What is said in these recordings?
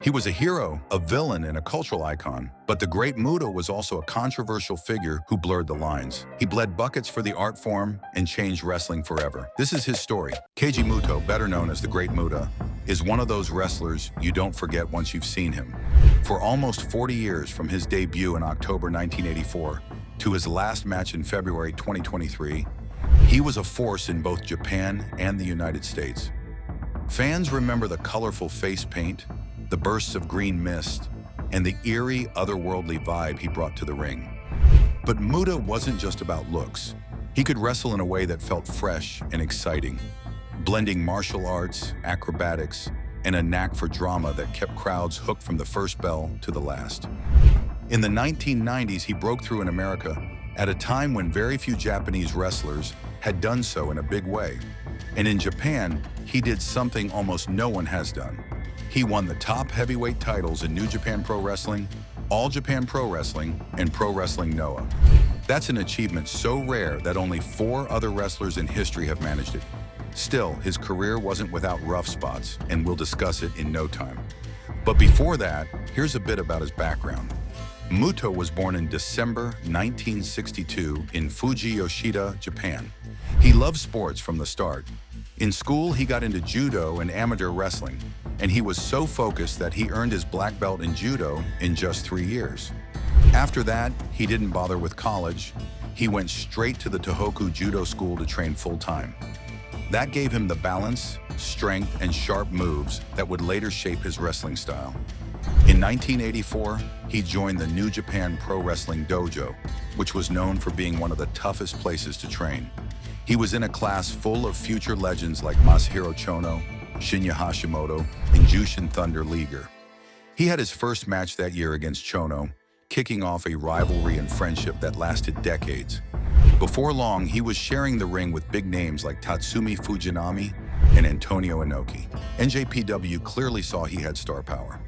He was a hero, a villain, and a cultural icon, but the Great Muta was also a controversial figure who blurred the lines. He bled buckets for the art form and changed wrestling forever. This is his story. Keiji Muto, better known as the Great Muta, is one of those wrestlers you don't forget once you've seen him. For almost 40 years, from his debut in October 1984 to his last match in February 2023, he was a force in both Japan and the United States. Fans remember the colorful face paint, the bursts of green mist, and the eerie, otherworldly vibe he brought to the ring. But Muta wasn't just about looks. He could wrestle in a way that felt fresh and exciting, blending martial arts, acrobatics, and a knack for drama that kept crowds hooked from the first bell to the last. In the 1990s, he broke through in America at a time when very few Japanese wrestlers had done so in a big way. And in Japan, he did something almost no one has done. He won the top heavyweight titles in New Japan Pro Wrestling, All Japan Pro Wrestling, and Pro Wrestling Noah. That's an achievement so rare that only 4 other wrestlers in history have managed it. Still, his career wasn't without rough spots, and we'll discuss it in no time. But before that, here's a bit about his background. Muto was born in December 1962 in Fuji, Yoshida, Japan. He loved sports from the start. In school, he got into judo and amateur wrestling, and he was so focused that he earned his black belt in judo in just 3 years. After that, he didn't bother with college. He went straight to the Tohoku Judo School to train full-time. That gave him the balance, strength, and sharp moves that would later shape his wrestling style. In 1984, he joined the New Japan Pro Wrestling Dojo, which was known for being one of the toughest places to train. He was in a class full of future legends like Masahiro Chono, Shinya Hashimoto, and Jushin Thunder Liger. He had his first match that year against Chono, kicking off a rivalry and friendship that lasted decades. Before long, he was sharing the ring with big names like Tatsumi Fujinami and Antonio Inoki. NJPW clearly saw he had star power.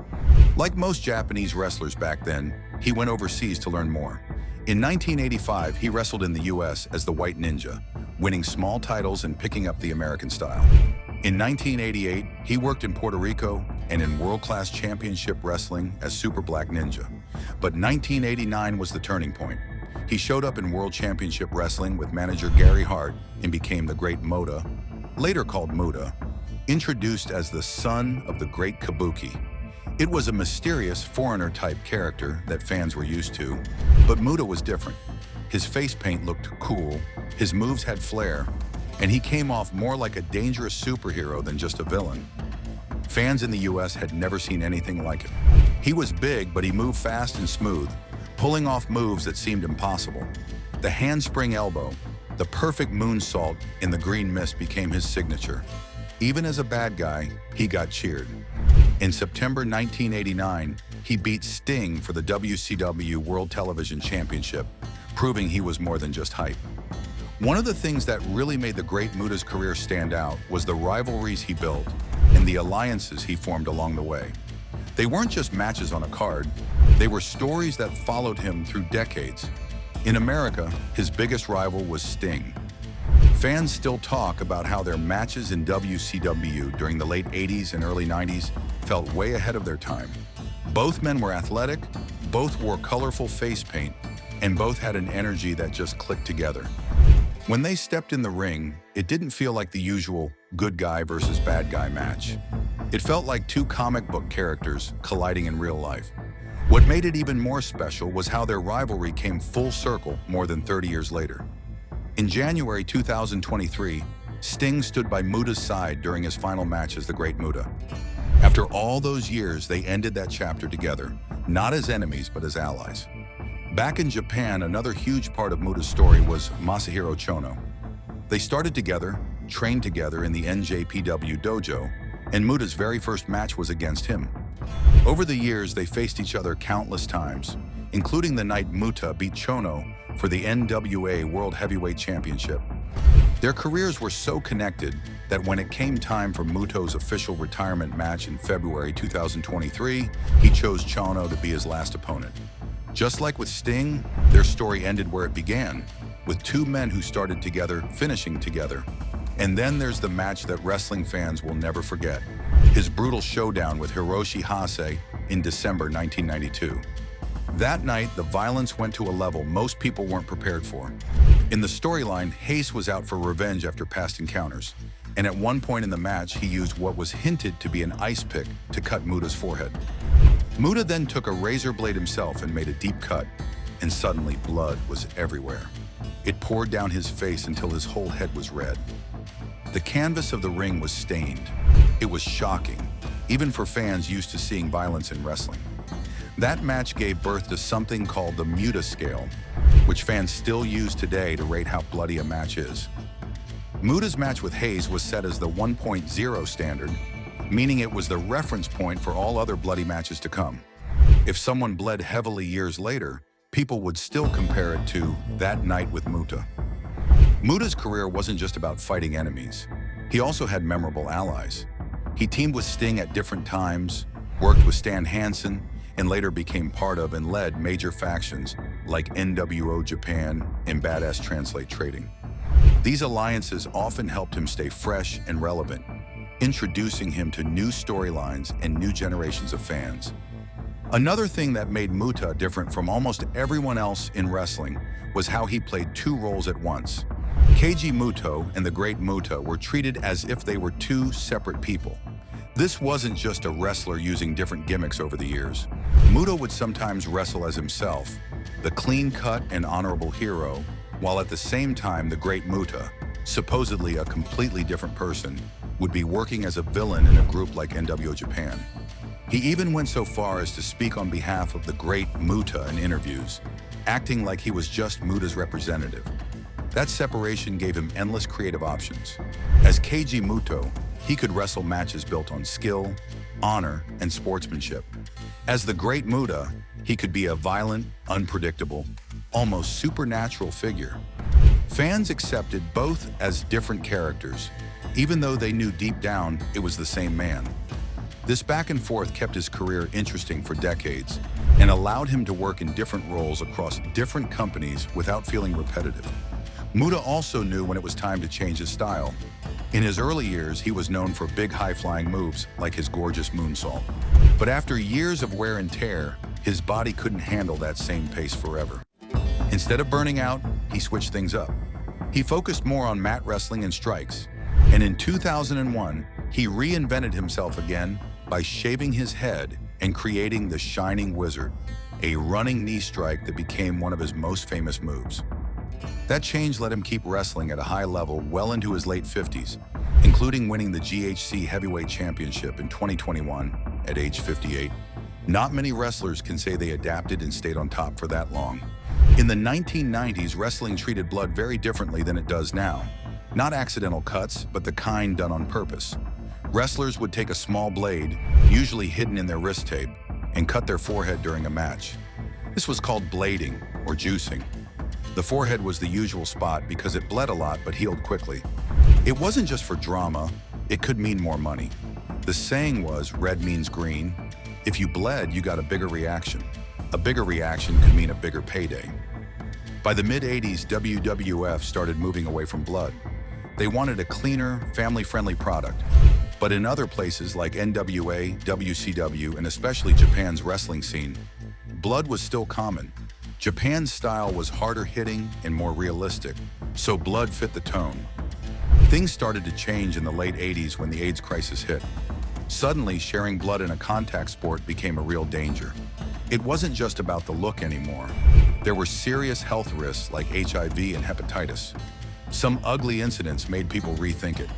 Like most Japanese wrestlers back then, he went overseas to learn more. In 1985, he wrestled in the US as the White Ninja, winning small titles and picking up the American style. In 1988, he worked in Puerto Rico and in world-class championship wrestling as Super Black Ninja. But 1989 was the turning point. He showed up in World Championship Wrestling with manager Gary Hart and became the Great Muta, later called Muta, introduced as the son of the Great Kabuki. It was a mysterious foreigner-type character that fans were used to, but Muta was different. His face paint looked cool, his moves had flair, and he came off more like a dangerous superhero than just a villain. Fans in the US had never seen anything like it. He was big, but he moved fast and smooth, pulling off moves that seemed impossible. The handspring elbow, the perfect moonsault in the green mist became his signature. Even as a bad guy, he got cheered. In September 1989, he beat Sting for the WCW World Television Championship, proving he was more than just hype. One of the things that really made the Great Muta's career stand out was the rivalries he built and the alliances he formed along the way. They weren't just matches on a card, they were stories that followed him through decades. In America, his biggest rival was Sting. Fans still talk about how their matches in WCW during the late 80s and early 90s felt way ahead of their time. Both men were athletic, both wore colorful face paint, and both had an energy that just clicked together. When they stepped in the ring, it didn't feel like the usual good guy versus bad guy match. It felt like 2 comic book characters colliding in real life. What made it even more special was how their rivalry came full circle more than 30 years later. In January 2023, Sting stood by Muta's side during his final match as the Great Muta. After all those years, they ended that chapter together, not as enemies, but as allies. Back in Japan, another huge part of Muta's story was Masahiro Chono. They started together, trained together in the NJPW dojo, and Muta's very first match was against him. Over the years, they faced each other countless times, including the night Muta beat Chono for the NWA World Heavyweight Championship. Their careers were so connected that when it came time for Muto's official retirement match in February 2023, he chose Chono to be his last opponent. Just like with Sting, their story ended where it began, with 2 men who started together, finishing together. And then there's the match that wrestling fans will never forget. his brutal showdown with Hiroshi Hase in December 1992. That night, the violence went to a level most people weren't prepared for. In the storyline, Hase was out for revenge after past encounters, and at one point in the match, he used what was hinted to be an ice pick to cut Muta's forehead. Muta then took a razor blade himself and made a deep cut, and suddenly blood was everywhere. It poured down his face until his whole head was red. The canvas of the ring was stained. It was shocking, even for fans used to seeing violence in wrestling. That match gave birth to something called the Muta scale, which fans still use today to rate how bloody a match is. Muta's match with Hase was set as the 1.0 standard, meaning it was the reference point for all other bloody matches to come. If someone bled heavily years later, people would still compare it to that night with Muta. Muta's career wasn't just about fighting enemies. He also had memorable allies. He teamed with Sting at different times, worked with Stan Hansen, and later became part of and led major factions like NWO Japan and Badass Translate Trading. These alliances often helped him stay fresh and relevant, introducing him to new storylines and new generations of fans. Another thing that made Muta different from almost everyone else in wrestling was how he played two roles at once. Keiji Muto and the Great Muta were treated as if they were two separate people. This wasn't just a wrestler using different gimmicks over the years. Muta would sometimes wrestle as himself, the clean-cut and honorable hero, while at the same time the Great Muta, supposedly a completely different person, would be working as a villain in a group like NWO Japan. He even went so far as to speak on behalf of the Great Muta in interviews, acting like he was just Muta's representative. That separation gave him endless creative options. As Keiji Muto, he could wrestle matches built on skill, honor, and sportsmanship. As the Great Muta, he could be a violent, unpredictable, almost supernatural figure. Fans accepted both as different characters, even though they knew deep down it was the same man. This back and forth kept his career interesting for decades and allowed him to work in different roles across different companies without feeling repetitive. Muta also knew when it was time to change his style. In his early years, he was known for big high-flying moves like his gorgeous moonsault. But after years of wear and tear, his body couldn't handle that same pace forever. Instead of burning out, he switched things up. He focused more on mat wrestling and strikes. And in 2001, he reinvented himself again by shaving his head and creating the Shining Wizard, a running knee strike that became one of his most famous moves. That change let him keep wrestling at a high level well into his late 50s, including winning the GHC Heavyweight Championship in 2021 at age 58. Not many wrestlers can say they adapted and stayed on top for that long. In the 1990s, wrestling treated blood very differently than it does now. Not accidental cuts, but the kind done on purpose. Wrestlers would take a small blade, usually hidden in their wrist tape, and cut their forehead during a match. This was called blading or juicing. The forehead was the usual spot because it bled a lot but healed quickly. It wasn't just for drama, it could mean more money. The saying was, red means green. If you bled, you got a bigger reaction. A bigger reaction could mean a bigger payday. By the mid-80s, WWF started moving away from blood. They wanted a cleaner, family-friendly product. But in other places like NWA, WCW, and especially Japan's wrestling scene, blood was still common. Japan's style was harder hitting and more realistic, so blood fit the tone. Things started to change in the late 80s when the AIDS crisis hit. Suddenly, sharing blood in a contact sport became a real danger. It wasn't just about the look anymore. There were serious health risks like HIV and hepatitis. Some ugly incidents made people rethink it.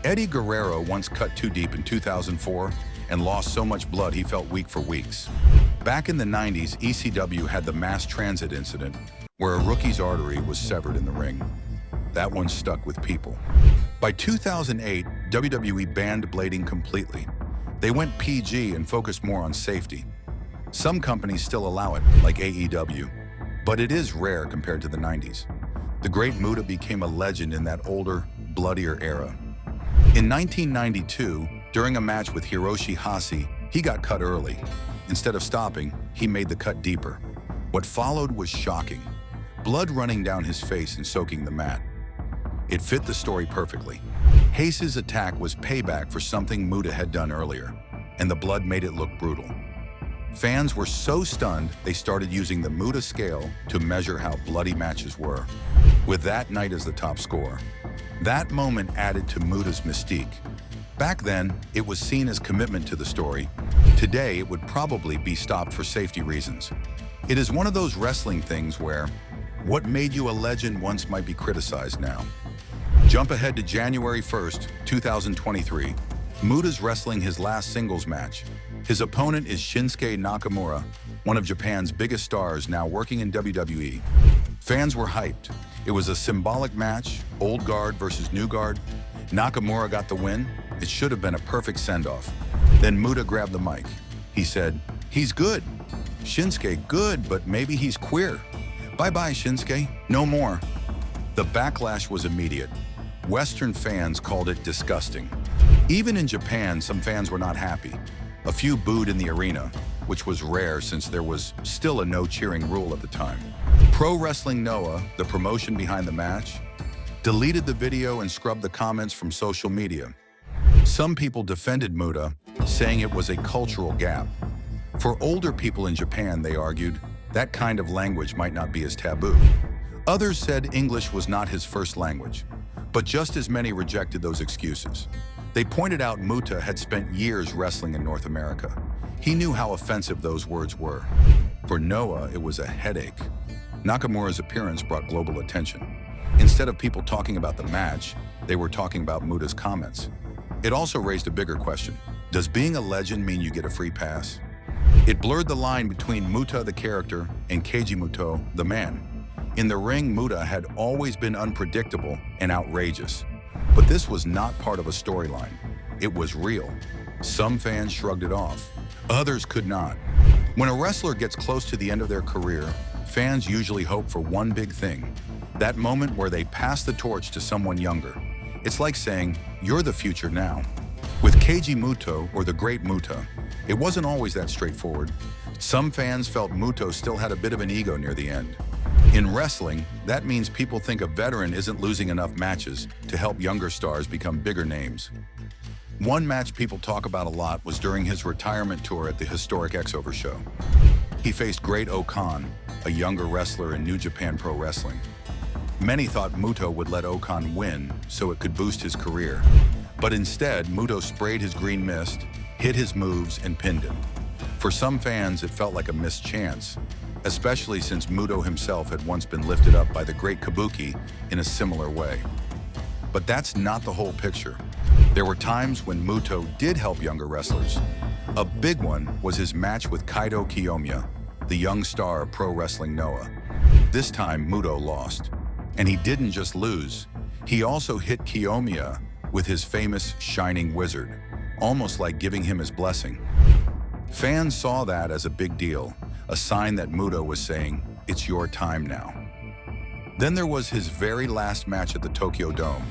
Eddie Guerrero once cut too deep in 2004 and lost so much blood he felt weak for weeks. Back in the 90s, ECW had the mass transit incident where a rookie's artery was severed in the ring. That one stuck with people. By 2008, WWE banned blading completely. They went PG and focused more on safety. Some companies still allow it, like AEW, but it is rare compared to the 90s. The Great Muta became a legend in that older, bloodier era. In 1992, during a match with Hiroshi Hase, he got cut early. Instead of stopping, he made the cut deeper. What followed was shocking. Blood running down his face and soaking the mat. It fit the story perfectly. Hayes' attack was payback for something Muta had done earlier, and the blood made it look brutal. Fans were so stunned, they started using the Muta scale to measure how bloody matches were, with that night as the top score. That moment added to Muta's mystique. Back then, it was seen as commitment to the story. Today, it would probably be stopped for safety reasons. It is one of those wrestling things where what made you a legend once might be criticized now. Jump ahead to January 1st, 2023. Muta's wrestling his last singles match. His opponent is Shinsuke Nakamura, one of Japan's biggest stars now working in WWE. Fans were hyped. It was a symbolic match, old guard versus new guard. Nakamura got the win. It should have been a perfect send-off. Then Muta grabbed the mic. He said, "He's good. Shinsuke, good, but maybe he's queer. Bye-bye, Shinsuke. No more." The backlash was immediate. Western fans called it disgusting. Even in Japan, some fans were not happy. A few booed in the arena, which was rare since there was still a no cheering rule at the time. Pro Wrestling Noah, the promotion behind the match, deleted the video and scrubbed the comments from social media. Some people defended Muta, saying it was a cultural gap. For older people in Japan, they argued, that kind of language might not be as taboo. Others said English was not his first language, but just as many rejected those excuses. They pointed out Muta had spent years wrestling in North America. He knew how offensive those words were. For Noah, it was a headache. Nakamura's appearance brought global attention. Instead of people talking about the match, they were talking about Muta's comments. It also raised a bigger question. Does being a legend mean you get a free pass? It blurred the line between Muta, the character, and Keiji Muto, the man. In the ring, Muta had always been unpredictable and outrageous. But this was not part of a storyline. It was real. Some fans shrugged it off. Others could not. When a wrestler gets close to the end of their career, fans usually hope for one big thing. That moment where they pass the torch to someone younger. It's like saying, "You're the future now." With Keiji Muto, or the Great Muta, it wasn't always that straightforward. Some fans felt Muto still had a bit of an ego near the end. In wrestling, that means people think a veteran isn't losing enough matches to help younger stars become bigger names. One match people talk about a lot was during his retirement tour at the historic X-Over show. He faced Great Okan, a younger wrestler in New Japan Pro Wrestling. Many thought Muto would let Okan win so it could boost his career. But instead, Muto sprayed his green mist, hit his moves, and pinned him. For some fans, it felt like a missed chance, especially since Muto himself had once been lifted up by the Great Kabuki in a similar way. But that's not the whole picture. There were times when Muto did help younger wrestlers. A big one was his match with Kaito Kiyomiya, the young star of Pro Wrestling Noah. This time, Muto lost. And he didn't just lose. He also hit Kiyomiya with his famous Shining Wizard, almost like giving him his blessing. Fans saw that as a big deal, a sign that Muto was saying, "It's your time now." Then there was his very last match at the Tokyo Dome.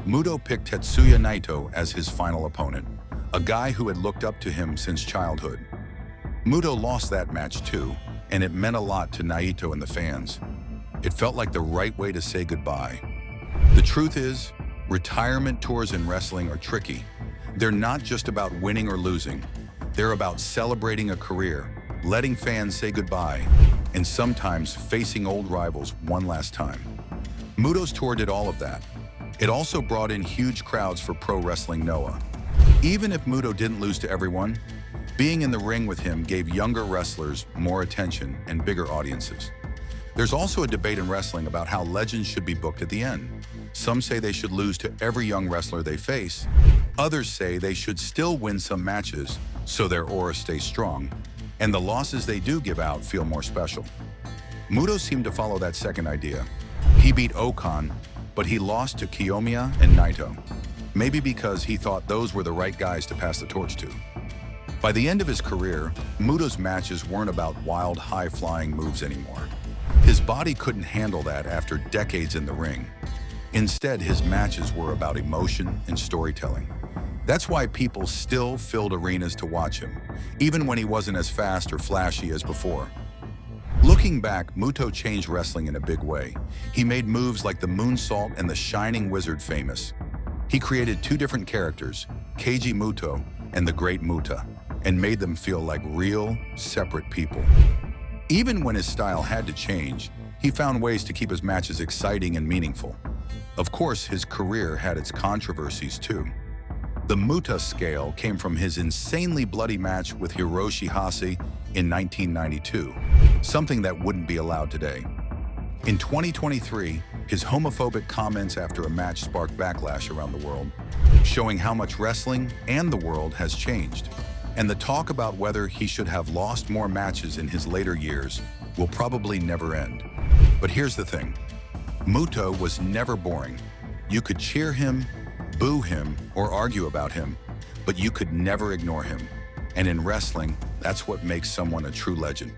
Muto picked Tetsuya Naito as his final opponent, a guy who had looked up to him since childhood. Muto lost that match too, and it meant a lot to Naito and the fans. It felt like the right way to say goodbye. The truth is, retirement tours in wrestling are tricky. They're not just about winning or losing. They're about celebrating a career, letting fans say goodbye, and sometimes facing old rivals one last time. Muto's tour did all of that. It also brought in huge crowds for Pro Wrestling Noah. Even if Muto didn't lose to everyone, being in the ring with him gave younger wrestlers more attention and bigger audiences. There's also a debate in wrestling about how legends should be booked at the end. Some say they should lose to every young wrestler they face. Others say they should still win some matches so their aura stays strong, and the losses they do give out feel more special. Muto seemed to follow that second idea. He beat Okan, but he lost to Kiyomiya and Naito. Maybe because he thought those were the right guys to pass the torch to. By the end of his career, Muto's matches weren't about wild, high-flying moves anymore. His body couldn't handle that after decades in the ring. Instead, his matches were about emotion and storytelling. That's why people still filled arenas to watch him, even when he wasn't as fast or flashy as before. Looking back, Muto changed wrestling in a big way. He made moves like the moonsault and the Shining Wizard famous. He created two different characters, Keiji Muto and the Great Muta, and made them feel like real, separate people. Even when his style had to change, he found ways to keep his matches exciting and meaningful. Of course, his career had its controversies too. The Muta scale came from his insanely bloody match with Hiroshi Hase in 1992, something that wouldn't be allowed today. In 2023, his homophobic comments after a match sparked backlash around the world, showing how much wrestling and the world has changed. And the talk about whether he should have lost more matches in his later years will probably never end. But here's the thing. Muto was never boring. You could cheer him, boo him, or argue about him, but you could never ignore him. And in wrestling, that's what makes someone a true legend.